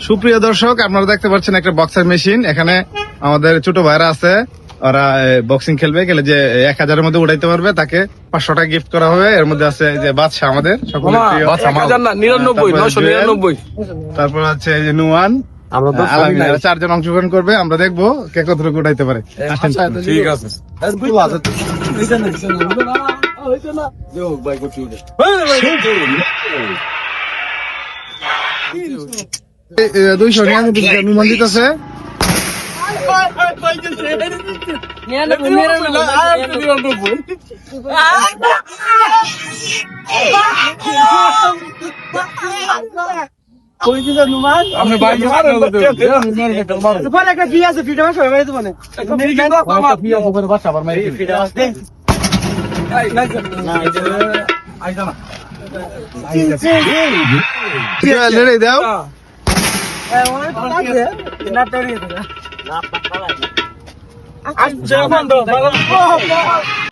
সুপ্রিয় দর্শক, আপনারা দেখতে পাচ্ছেন একটা বক্সার মেশিন। এখানে আমাদের ছোট ভাইরা আছে, ওরা বক্সিং খেলবে, খেলে যে 1000-এর মধ্যে উঠাইতে পারবে তাকে 500 টাকা গিফট করা হবে। এর মধ্যে আছে যে বাদশা, আমাদের সকলের প্রিয়, 99 তারপর আছে এই যে নুয়ান, আলামিন, 4 জন অংশগ্রহণ করবে। আমরা দেখবো কে কতটুকু উঠাইতে পারে। ঠিক আছে। দুইশো নুমান দিতেছে। দাও